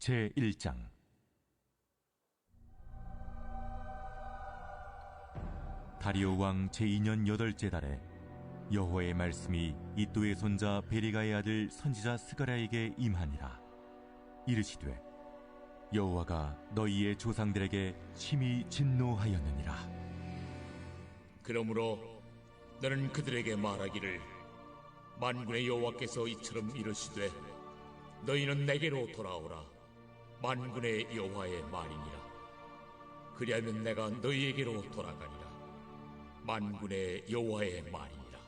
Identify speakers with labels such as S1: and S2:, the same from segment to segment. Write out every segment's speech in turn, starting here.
S1: 제1장. 다리오 왕 제2년 8째 달에 여호와의 말씀이 이도의 손자 베리가의 아들 선지자 스가랴에게 임하니라. 이르시되 여호와가 너희의 조상들에게 심히 진노하였느니라.
S2: 그러므로 너는 그들에게 말하기를, 만군의 여호와께서 이처럼 이르시되 너희는 내게로 돌아오라. 만군의 여호와의 말이니라. 그리하면 내가 너희에게로 돌아가니라. 만군의 여호와의 말이니라.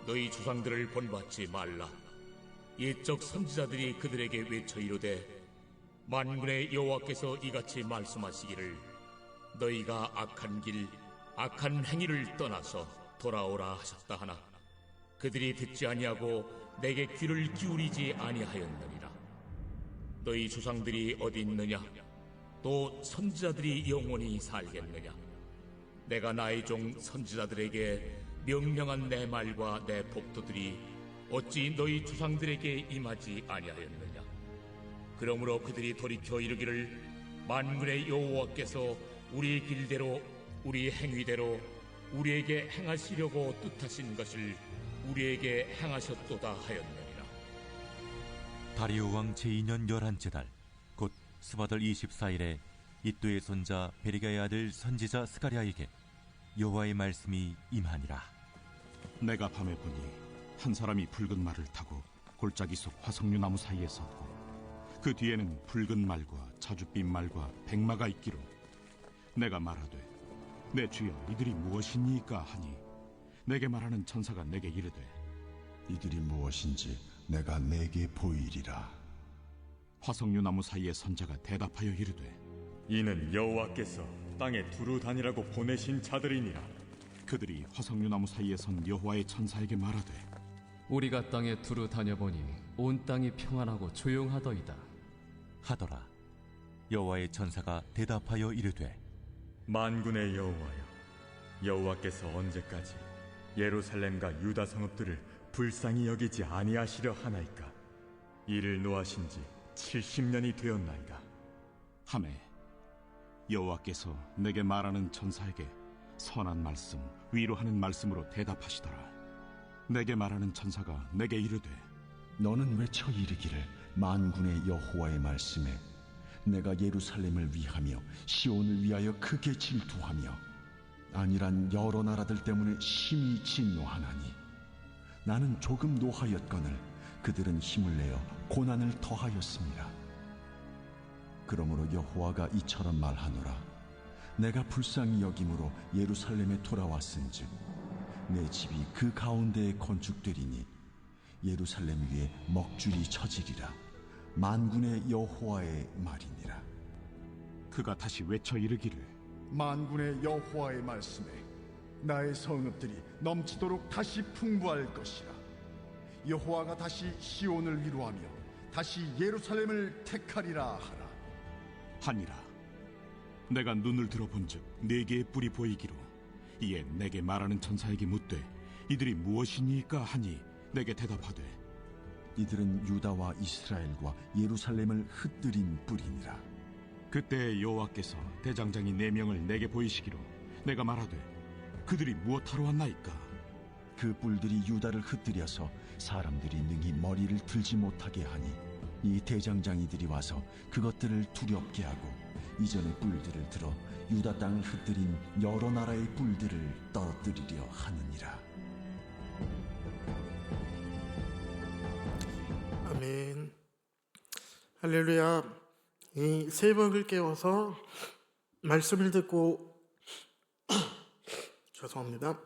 S2: 너희 조상들을 본받지 말라. 옛적 선지자들이 그들에게 외쳐 이르되, 만군의 여호와께서 이같이 말씀하시기를, 너희가 악한 길 악한 행위를 떠나서 돌아오라 하셨다 하나 그들이 듣지 아니하고 내게 귀를 기울이지 아니하였느니라. 너희 조상들이 어디 있느냐? 또 선지자들이 영원히 살겠느냐? 내가 나의 종 선지자들에게 명령한 내 말과 내 법도들이 어찌 너희 조상들에게 임하지 아니하였느냐? 그러므로 그들이 돌이켜 이르기를, 만군의 여호와께서 우리 길대로 우리 행위대로 우리에게 행하시려고 뜻하신 것을 우리에게 행하셨도다 하였느니라.
S1: 다리오 왕 제2년 11째 달 곧 스바들 24일에 이도의 손자 베리가의 아들 선지자 스가랴에게 여호와의 말씀이 임하니라.
S3: 내가 밤에 보니 한 사람이 붉은 말을 타고 골짜기 속 화석류 나무 사이에 섰고, 그 뒤에는 붉은 말과 자줏빛 말과 백마가 있기로, 내가 말하되 내 주여 이들이 무엇이니까 하니, 내게 말하는 천사가 내게 이르되,
S4: 이들이 무엇인지 내가 내게 보이리라.
S3: 화석류 나무 사이에 선 자가 대답하여 이르되,
S5: 이는 여호와께서 땅에 두루 다니라고 보내신 자들이니라.
S3: 그들이 화석류 나무 사이에 선 여호와의 천사에게 말하되,
S6: 우리가 땅에 두루 다녀보니 온 땅이 평안하고 조용하더이다
S1: 하더라. 여호와의 천사가 대답하여 이르되,
S5: 만군의 여호와여, 여호와께서 언제까지 예루살렘과 유다 성읍들을 불쌍히 여기지 아니하시려 하나이까? 이를 노하신 지 70년이 되었나이다.
S3: 하매 여호와께서 내게 말하는 천사에게 선한 말씀, 위로하는 말씀으로 대답하시더라. 내게 말하는 천사가 내게 이르되,
S4: 너는 외쳐 이르기를, 만군의 여호와의 말씀에 내가 예루살렘을 위하며 시온을 위하여 크게 질투하며 아니란 여러 나라들 때문에 심히 진노하나니, 나는 조금 노하였거늘 그들은 힘을 내어 고난을 더하였습니다. 그러므로 여호와가 이처럼 말하노라. 내가 불쌍히 여김으로 예루살렘에 돌아왔은즉 내 집이 그 가운데에 건축되리니 예루살렘 위에 먹줄이 쳐지리라. 만군의 여호와의 말이니라.
S3: 그가 다시 외쳐 이르기를,
S7: 만군의 여호와의 말씀에 나의 성읍들이 넘치도록 다시 풍부할 것이라. 여호와가 다시 시온을 위로하며 다시 예루살렘을 택하리라 하라.
S3: 하니라. 내가 눈을 들어본즉 네 개의 뿔이 보이기로, 이에 내게 말하는 천사에게 묻되, 이들이 무엇이니까 하니, 내게 대답하되,
S4: 이들은 유다와 이스라엘과 예루살렘을 흩뜨린 뿔이니라.
S3: 그때 여호와께서 대장장이 4명을 내게 보이시기로, 내가 말하되, 그들이 무엇하러 왔나이까?
S4: 그 뿔들이 유다를 흩뜨려서 사람들이 능히 머리를 들지 못하게 하니, 이 대장장이들이 와서 그것들을 두렵게 하고 이전의 뿔들을 들어 유다 땅을 흩뜨린 여러 나라의 뿔들을 떨어뜨리려 하느니라.
S8: 아멘. 할렐루야. 이 새벽을 깨워서 말씀을 듣고 죄송합니다.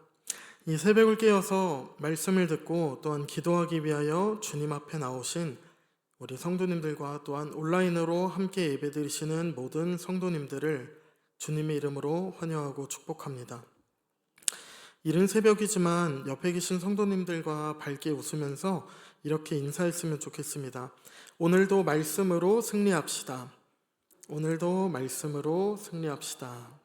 S8: 이 새벽을 깨워서 말씀을 듣고 또한 기도하기 위하여 주님 앞에 나오신 우리 성도님들과 또한 온라인으로 함께 예배드리시는 모든 성도님들을 주님의 이름으로 환영하고 축복합니다. 이른 새벽이지만 옆에 계신 성도님들과 밝게 웃으면서 이렇게 인사했으면 좋겠습니다. 오늘도 말씀으로 승리합시다. 오늘도 말씀으로 승리합시다.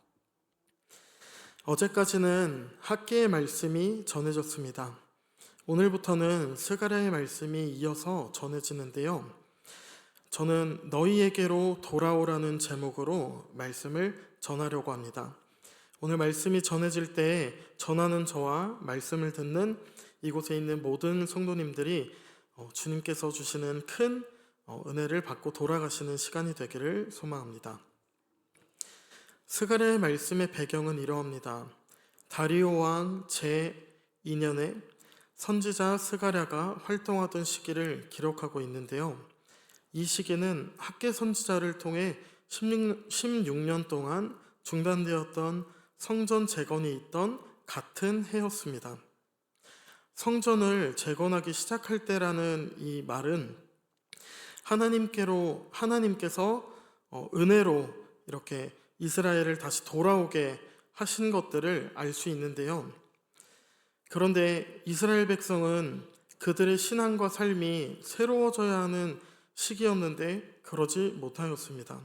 S8: 어제까지는 학개의 말씀이 전해졌습니다. 오늘부터는 스가랴의 말씀이 이어서 전해지는데요. 저는 너희에게로 돌아오라는 제목으로 말씀을 전하려고 합니다. 오늘 말씀이 전해질 때 전하는 저와 말씀을 듣는 이곳에 있는 모든 성도님들이 주님께서 주시는 큰 은혜를 받고 돌아가시는 시간이 되기를 소망합니다. 스가랴의 말씀의 배경은 이러합니다. 다리오 왕 제2년에 선지자 스가랴가 활동하던 시기를 기록하고 있는데요. 이 시기는 학개 선지자를 통해 16년 동안 중단되었던 성전 재건이 있던 같은 해였습니다. 성전을 재건하기 시작할 때라는 이 말은 하나님께서 은혜로 이렇게 이스라엘을 다시 돌아오게 하신 것들을 알 수 있는데요. 그런데 이스라엘 백성은 그들의 신앙과 삶이 새로워져야 하는 시기였는데 그러지 못하였습니다.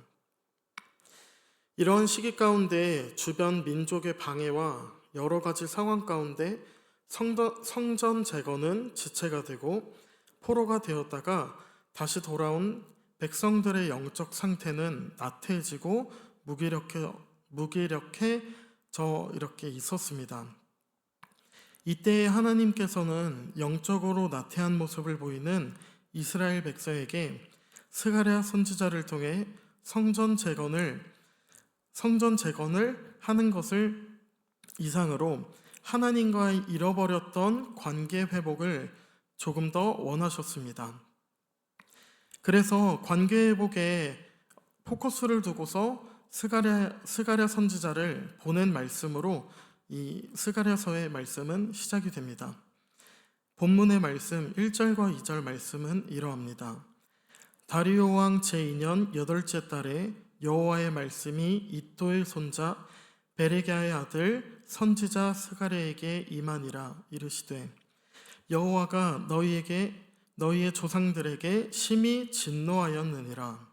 S8: 이런 시기 가운데 주변 민족의 방해와 여러 가지 상황 가운데 성전 재건은 지체가 되고 포로가 되었다가 다시 돌아온 백성들의 영적 상태는 나태해지고 무기력해져 이렇게 있었습니다. 이때 하나님께서는 영적으로 나태한 모습을 보이는 이스라엘 백성에게 스가랴 선지자를 통해 성전 재건을 하는 것을 이상으로 하나님과 잃어버렸던 관계 회복을 조금 더 원하셨습니다. 그래서 관계 회복에 포커스를 두고서 스가랴 선지자를 보낸 말씀으로 이 스가랴서의 말씀은 시작이 됩니다. 본문의 말씀 1절과 2절 말씀은 이러합니다. 다리오 왕 제2년 8째 달에 여호와의 말씀이 이도의 손자 베레기야의 아들 선지자 스가랴에게 임하니라. 이르시되 여호와가 너희의 조상들에게 심히 진노하였느니라.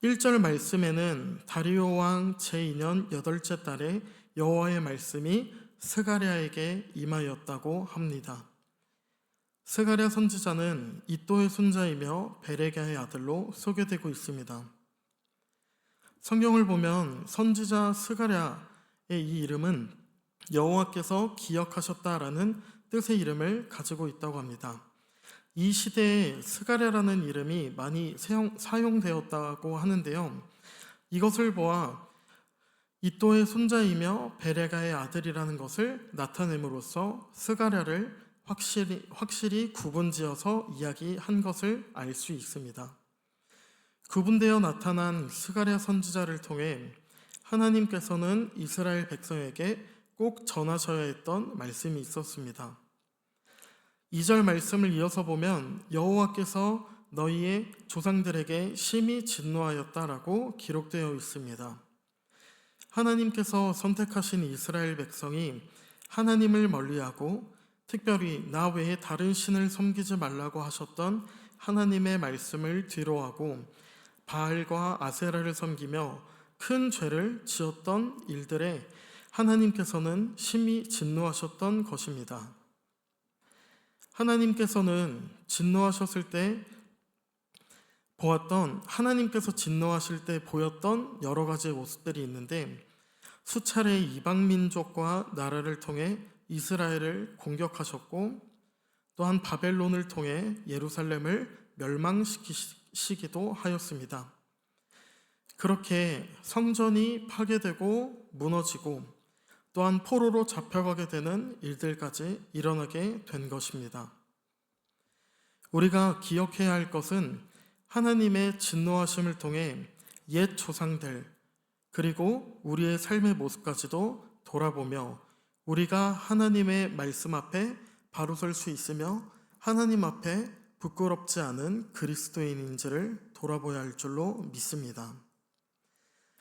S8: 1절 말씀에는 다리오 왕 제2년 8째 달에 여호와의 말씀이 스가랴에게 임하였다고 합니다. 스가랴 선지자는 이도의 손자이며 베레기야의 아들로 소개되고 있습니다. 성경을 보면 선지자 스가랴의 이 이름은 여호와께서 기억하셨다라는 뜻의 이름을 가지고 있다고 합니다. 이 시대에 스가랴라는 이름이 많이 사용되었다고 하는데요. 이것을 보아 이도의 손자이며 베레가의 아들이라는 것을 나타냄으로써 스가랴를 확실히 구분지어서 이야기한 것을 알 수 있습니다. 구분되어 나타난 스가랴 선지자를 통해 하나님께서는 이스라엘 백성에게 꼭 전하셔야 했던 말씀이 있었습니다. 2절 말씀을 이어서 보면 여호와께서 너희의 조상들에게 심히 진노하였다라고 기록되어 있습니다. 하나님께서 선택하신 이스라엘 백성이 하나님을 멀리하고 특별히 나 외에 다른 신을 섬기지 말라고 하셨던 하나님의 말씀을 뒤로하고 바알과 아세라를 섬기며 큰 죄를 지었던 일들에 하나님께서는 심히 진노하셨던 것입니다. 하나님께서는 하나님께서 진노하실 때 보였던 여러 가지의 모습들이 있는데 수차례 이방 민족과 나라를 통해 이스라엘을 공격하셨고 또한 바벨론을 통해 예루살렘을 멸망시키기도 하였습니다. 그렇게 성전이 파괴되고 무너지고 또한 포로로 잡혀가게 되는 일들까지 일어나게 된 것입니다. 우리가 기억해야 할 것은 하나님의 진노하심을 통해 옛 조상들 그리고 우리의 삶의 모습까지도 돌아보며 우리가 하나님의 말씀 앞에 바로 설 수 있으며 하나님 앞에 부끄럽지 않은 그리스도인인지를 돌아보아야 할 줄로 믿습니다.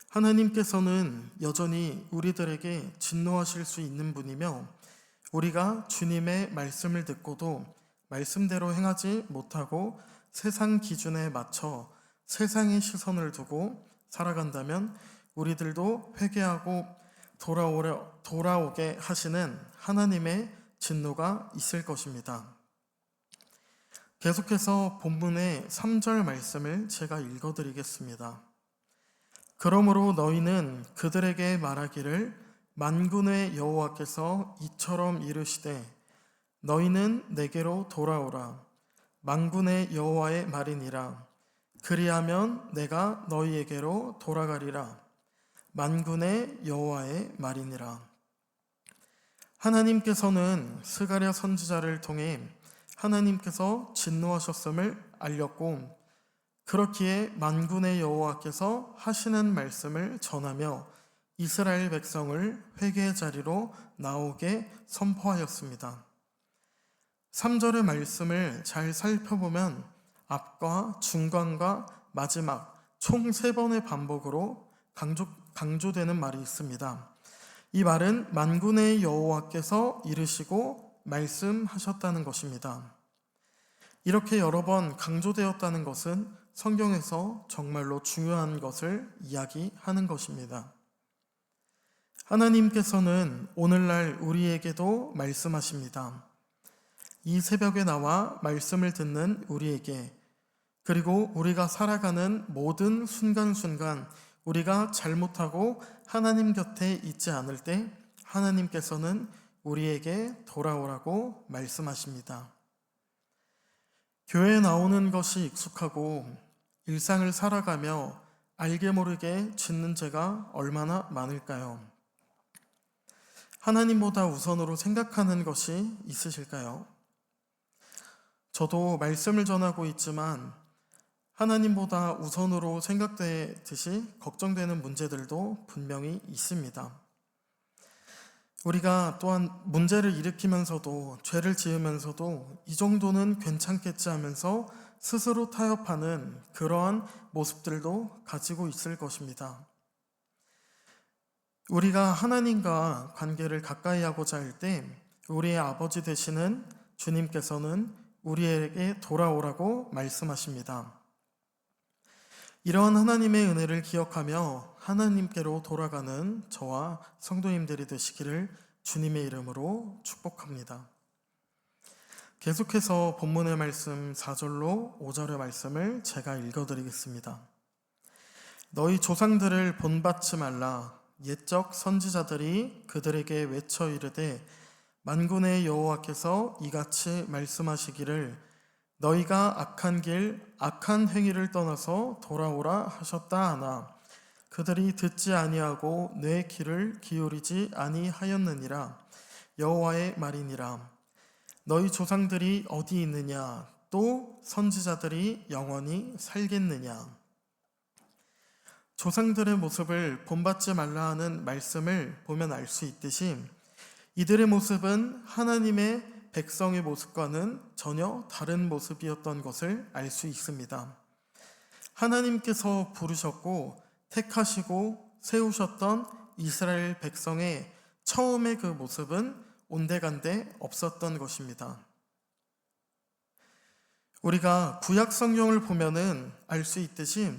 S8: 하나님께서는 여전히 우리들에게 진노하실 수 있는 분이며 우리가 주님의 말씀을 듣고도 말씀대로 행하지 못하고 세상 기준에 맞춰 세상의 시선을 두고 살아간다면 우리들도 회개하고 돌아오게 하시는 하나님의 진노가 있을 것입니다. 계속해서 본문의 3절 말씀을 제가 읽어드리겠습니다. 그러므로 너희는 그들에게 말하기를 만군의 여호와께서 이처럼 이르시되 너희는 내게로 돌아오라. 만군의 여호와의 말이니라. 그리하면 내가 너희에게로 돌아가리라. 만군의 여호와의 말이니라. 하나님께서는 스가랴 선지자를 통해 하나님께서 진노하셨음을 알렸고, 그렇기에 만군의 여호와께서 하시는 말씀을 전하며 이스라엘 백성을 회개의 자리로 나오게 선포하였습니다. 3절의 말씀을 잘 살펴보면 앞과 중간과 마지막 총 3번의 반복으로 강조되는 말이 있습니다. 이 말은 만군의 여호와께서 이르시고 말씀하셨다는 것입니다. 이렇게 여러 번 강조되었다는 것은 성경에서 정말로 중요한 것을 이야기하는 것입니다. 하나님께서는 오늘날 우리에게도 말씀하십니다. 이 새벽에 나와 말씀을 듣는 우리에게, 그리고 우리가 살아가는 모든 순간순간 우리가 잘못하고 하나님 곁에 있지 않을 때 하나님께서는 우리에게 돌아오라고 말씀하십니다. 교회에 나오는 것이 익숙하고 일상을 살아가며 알게 모르게 짓는 죄가 얼마나 많을까요? 하나님보다 우선으로 생각하는 것이 있으실까요? 저도 말씀을 전하고 있지만 하나님보다 우선으로 생각되듯이 걱정되는 문제들도 분명히 있습니다. 우리가 또한 문제를 일으키면서도, 죄를 지으면서도 이 정도는 괜찮겠지 하면서 스스로 타협하는 그러한 모습들도 가지고 있을 것입니다. 우리가 하나님과 관계를 가까이 하고자 할 때 우리의 아버지 되시는 주님께서는 우리에게 돌아오라고 말씀하십니다. 이러한 하나님의 은혜를 기억하며 하나님께로 돌아가는 저와 성도님들이 되시기를 주님의 이름으로 축복합니다. 계속해서 본문의 말씀 4절로 5절의 말씀을 제가 읽어드리겠습니다. 너희 조상들을 본받지 말라. 옛적 선지자들이 그들에게 외쳐 이르되 만군의 여호와께서 이같이 말씀하시기를 너희가 악한 길, 악한 행위를 떠나서 돌아오라 하셨다 하나 그들이 듣지 아니하고 내 귀를 기울이지 아니하였느니라. 여호와의 말이니라. 너희 조상들이 어디 있느냐? 또 선지자들이 영원히 살겠느냐? 조상들의 모습을 본받지 말라 하는 말씀을 보면 알 수 있듯이 이들의 모습은 하나님의 백성의 모습과는 전혀 다른 모습이었던 것을 알 수 있습니다. 하나님께서 부르셨고 택하시고 세우셨던 이스라엘 백성의 처음의 그 모습은 온데간데 없었던 것입니다. 우리가 구약 성경을 보면은 알 수 있듯이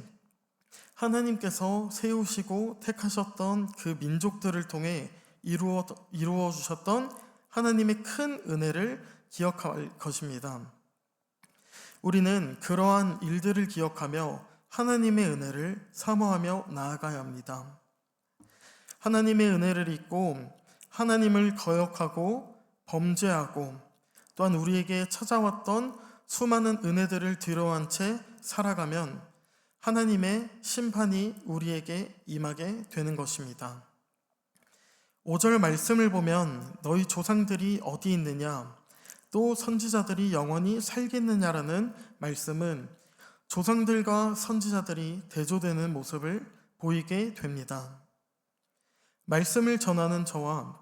S8: 하나님께서 세우시고 택하셨던 그 민족들을 통해 이루어 주셨던 하나님의 큰 은혜를 기억할 것입니다. 우리는 그러한 일들을 기억하며 하나님의 은혜를 사모하며 나아가야 합니다. 하나님의 은혜를 잊고 하나님을 거역하고 범죄하고 또한 우리에게 찾아왔던 수많은 은혜들을 뒤로한 채 살아가면 하나님의 심판이 우리에게 임하게 되는 것입니다. 5절 말씀을 보면 너희 조상들이 어디 있느냐 또 선지자들이 영원히 살겠느냐라는 말씀은 조상들과 선지자들이 대조되는 모습을 보이게 됩니다. 말씀을 전하는 저와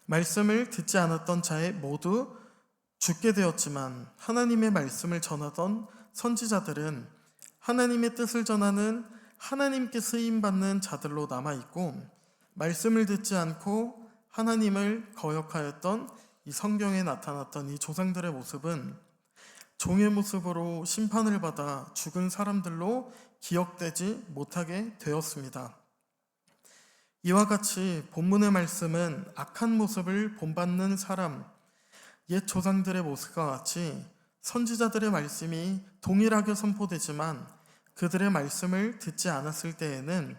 S8: 말씀을 듣지 않았던 자에 모두 죽게 되었지만 하나님의 말씀을 전하던 선지자들은 하나님의 뜻을 전하는 하나님께 쓰임받는 자들로 남아있고 말씀을 듣지 않고 하나님을 거역하였던 이 성경에 나타났던 이 조상들의 모습은 종의 모습으로 심판을 받아 죽은 사람들로 기억되지 못하게 되었습니다. 이와 같이 본문의 말씀은 악한 모습을 본받는 사람, 옛 조상들의 모습과 같이 선지자들의 말씀이 동일하게 선포되지만 그들의 말씀을 듣지 않았을 때에는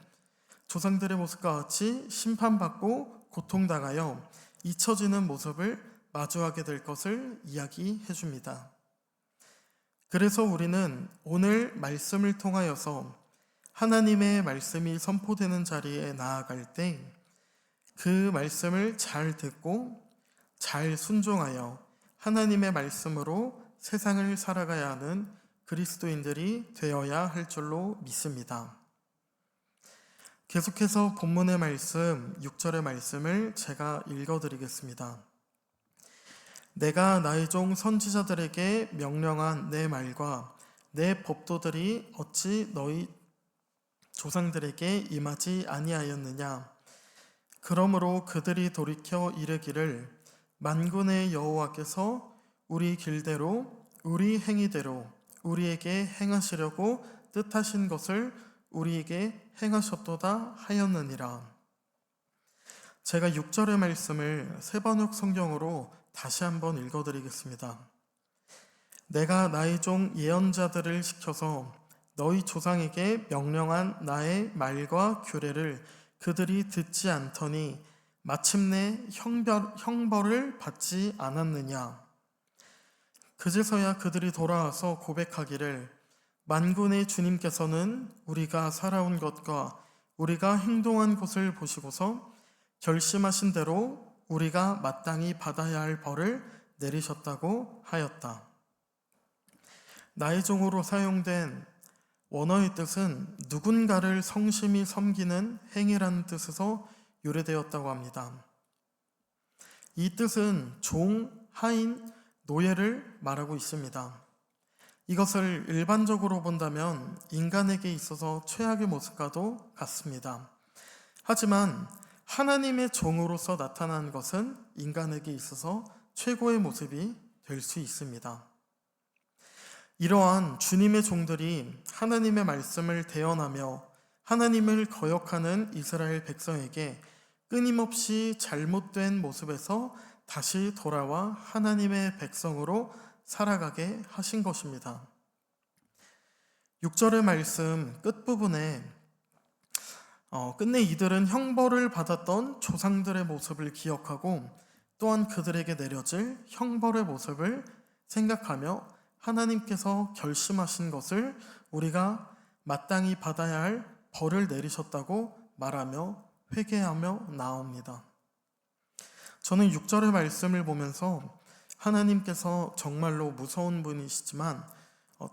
S8: 조상들의 모습과 같이 심판받고 고통당하여 잊혀지는 모습을 마주하게 될 것을 이야기해 줍니다. 그래서 우리는 오늘 말씀을 통하여서 하나님의 말씀이 선포되는 자리에 나아갈 때 그 말씀을 잘 듣고 잘 순종하여 하나님의 말씀으로 세상을 살아가야 하는 그리스도인들이 되어야 할 줄로 믿습니다. 계속해서 본문의 말씀 6절의 말씀을 제가 읽어드리겠습니다. 내가 나의 종 선지자들에게 명령한 내 말과 내 법도들이 어찌 너희 조상들에게 임하지 아니하였느냐. 그러므로 그들이 돌이켜 이르기를 만군의 여호와께서 우리 길대로 우리 행위대로 우리에게 행하시려고 뜻하신 것을 우리에게 행하셨도다 하였느니라. 제가 6절의 말씀을 세번역 성경으로 다시 한번 읽어드리겠습니다. 내가 나의 종 예언자들을 시켜서 너희 조상에게 명령한 나의 말과 규례를 그들이 듣지 않더니 마침내 형벌을 받지 않았느냐. 그제서야 그들이 돌아와서 고백하기를 만군의 주님께서는 우리가 살아온 것과 우리가 행동한 것을 보시고서 결심하신 대로 우리가 마땅히 받아야 할 벌을 내리셨다고 하였다. 나의 종으로 사용된 원어의 뜻은 누군가를 성심히 섬기는 행위라는 뜻에서 유래되었다고 합니다. 이 뜻은 종, 하인, 노예를 말하고 있습니다. 이것을 일반적으로 본다면 인간에게 있어서 최악의 모습과도 같습니다. 하지만 하나님의 종으로서 나타난 것은 인간에게 있어서 최고의 모습이 될 수 있습니다. 이러한 주님의 종들이 하나님의 말씀을 대언하며 하나님을 거역하는 이스라엘 백성에게 끊임없이 잘못된 모습에서 다시 돌아와 하나님의 백성으로 살아가게 하신 것입니다. 6절의 말씀 끝부분에 끝내 이들은 형벌을 받았던 조상들의 모습을 기억하고 또한 그들에게 내려질 형벌의 모습을 생각하며 하나님께서 결심하신 것을 우리가 마땅히 받아야 할 벌을 내리셨다고 말하며 회개하며 나옵니다. 저는 6절의 말씀을 보면서 하나님께서 정말로 무서운 분이시지만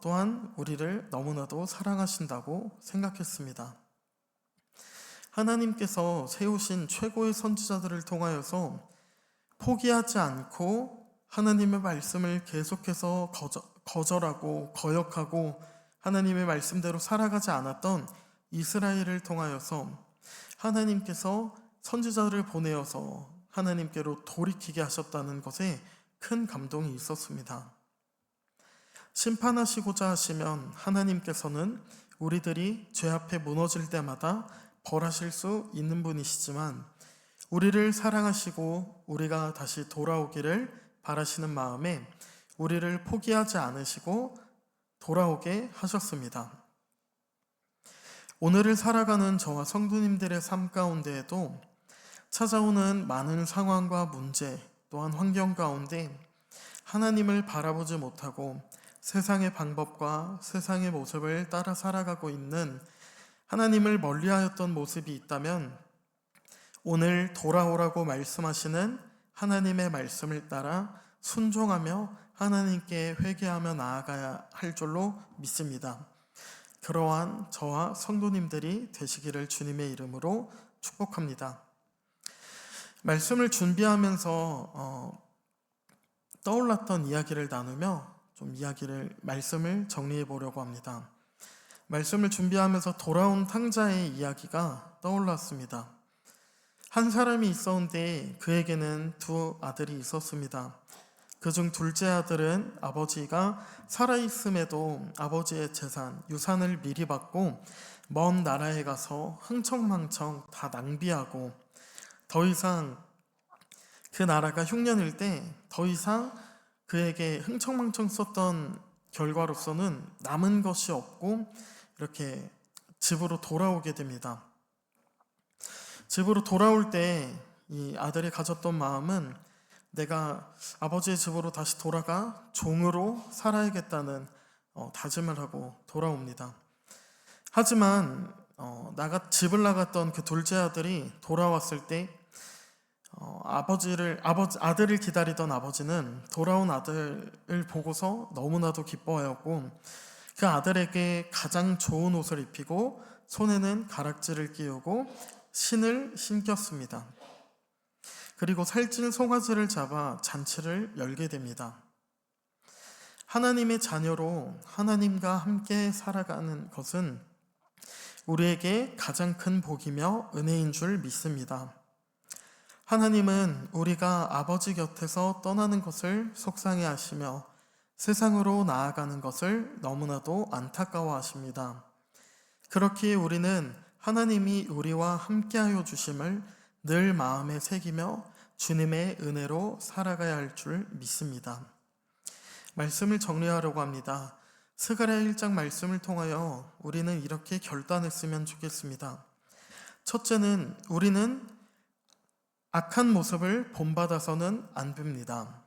S8: 또한 우리를 너무나도 사랑하신다고 생각했습니다. 하나님께서 세우신 최고의 선지자들을 통하여서 포기하지 않고 하나님의 말씀을 계속해서 거절하고 거역하고 하나님의 말씀대로 살아가지 않았던 이스라엘을 통하여서 하나님께서 선지자들을 보내어서 하나님께로 돌이키게 하셨다는 것에 큰 감동이 있었습니다. 심판하시고자 하시면 하나님께서는 우리들이 죄 앞에 무너질 때마다 벌하실 수 있는 분이시지만 우리를 사랑하시고 우리가 다시 돌아오기를 바라시는 마음에 우리를 포기하지 않으시고 돌아오게 하셨습니다. 오늘을 살아가는 저와 성도님들의 삶 가운데에도 찾아오는 많은 상황과 문제 또한 환경 가운데 하나님을 바라보지 못하고 세상의 방법과 세상의 모습을 따라 살아가고 있는 하나님을 멀리하였던 모습이 있다면 오늘 돌아오라고 말씀하시는 하나님의 말씀을 따라 순종하며 하나님께 회개하며 나아가야 할 줄로 믿습니다. 그러한 저와 성도님들이 되시기를 주님의 이름으로 축복합니다. 말씀을 준비하면서 떠올랐던 이야기를 나누며 말씀을 정리해 보려고 합니다. 말씀을 준비하면서 돌아온 탕자의 이야기가 떠올랐습니다. 한 사람이 있었는데 그에게는 두 아들이 있었습니다. 그중 둘째 아들은 아버지가 살아있음에도 아버지의 재산, 유산을 미리 받고 먼 나라에 가서 흥청망청 다 낭비하고 더 이상 그 나라가 흉년일 때 더 이상 그에게 흥청망청 썼던 결과로서는 남은 것이 없고 이렇게 집으로 돌아오게 됩니다. 집으로 돌아올 때 이 아들이 가졌던 마음은 내가 아버지의 집으로 다시 돌아가 종으로 살아야겠다는 다짐을 하고 돌아옵니다. 하지만 집을 나갔던 그 둘째 아들이 돌아왔을 때 아들을 기다리던 아버지는 돌아온 아들을 보고서 너무나도 기뻐하였고 그 아들에게 가장 좋은 옷을 입히고 손에는 가락지를 끼우고 신을 신겼습니다. 그리고 살찐 송아지를 잡아 잔치를 열게 됩니다. 하나님의 자녀로 하나님과 함께 살아가는 것은 우리에게 가장 큰 복이며 은혜인 줄 믿습니다. 하나님은 우리가 아버지 곁에서 떠나는 것을 속상해 하시며 세상으로 나아가는 것을 너무나도 안타까워 하십니다. 그렇기에 우리는 하나님이 우리와 함께하여 주심을 늘 마음에 새기며 주님의 은혜로 살아가야 할 줄 믿습니다. 말씀을 정리하려고 합니다. 스가랴 1장 말씀을 통하여 우리는 이렇게 결단했으면 좋겠습니다. 첫째는 우리는 악한 모습을 본받아서는 안 됩니다.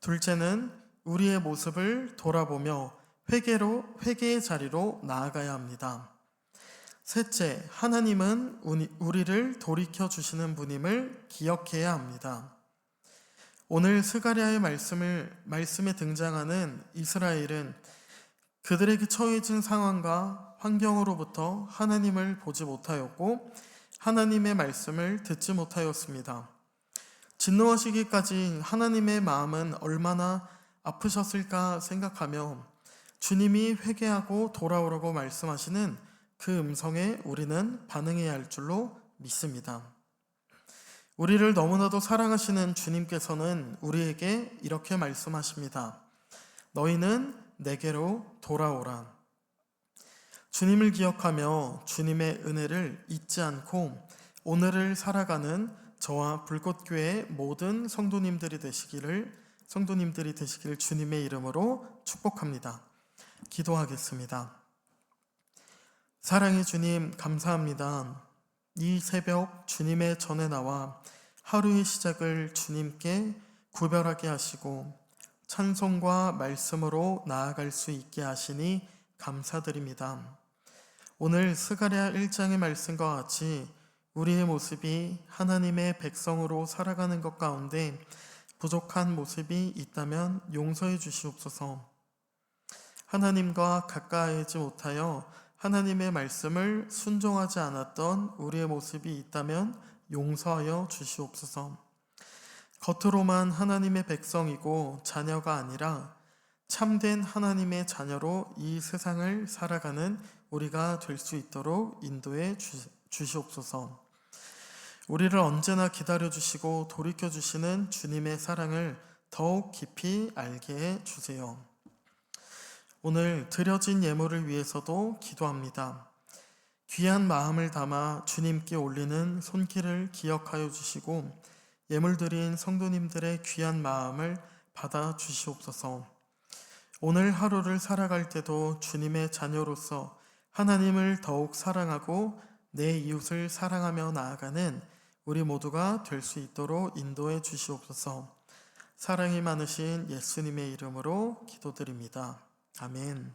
S8: 둘째는 우리의 모습을 돌아보며 회개의 자리로 나아가야 합니다. 셋째, 하나님은 우리를 돌이켜 주시는 분임을 기억해야 합니다. 오늘 스가랴의 말씀에 등장하는 이스라엘은 그들에게 처해진 상황과 환경으로부터 하나님을 보지 못하였고 하나님의 말씀을 듣지 못하였습니다. 진노하시기까지 하나님의 마음은 얼마나 아프셨을까 생각하며 주님이 회개하고 돌아오라고 말씀하시는 그 음성에 우리는 반응해야 할 줄로 믿습니다. 우리를 너무나도 사랑하시는 주님께서는 우리에게 이렇게 말씀하십니다. 너희는 내게로 돌아오라. 주님을 기억하며 주님의 은혜를 잊지 않고 오늘을 살아가는 저와 불꽃교회의 모든 성도님들이 되시기를 주님의 이름으로 축복합니다. 기도하겠습니다. 사랑의 주님, 감사합니다. 이 새벽 주님의 전에 나와 하루의 시작을 주님께 구별하게 하시고 찬송과 말씀으로 나아갈 수 있게 하시니 감사드립니다. 오늘 스가랴 1장의 말씀과 같이 우리의 모습이 하나님의 백성으로 살아가는 것 가운데 부족한 모습이 있다면 용서해 주시옵소서. 하나님과 가까이하지 못하여 하나님의 말씀을 순종하지 않았던 우리의 모습이 있다면 용서하여 주시옵소서. 겉으로만 하나님의 백성이고 자녀가 아니라 참된 하나님의 자녀로 이 세상을 살아가는 우리가 될 수 있도록 인도해 주시옵소서. 우리를 언제나 기다려주시고 돌이켜주시는 주님의 사랑을 더욱 깊이 알게 해주세요. 오늘 드려진 예물을 위해서도 기도합니다. 귀한 마음을 담아 주님께 올리는 손길을 기억하여 주시고 예물 드린 성도님들의 귀한 마음을 받아 주시옵소서. 오늘 하루를 살아갈 때도 주님의 자녀로서 하나님을 더욱 사랑하고 내 이웃을 사랑하며 나아가는 우리 모두가 될 수 있도록 인도해 주시옵소서. 사랑이 많으신 예수님의 이름으로 기도드립니다. 아멘.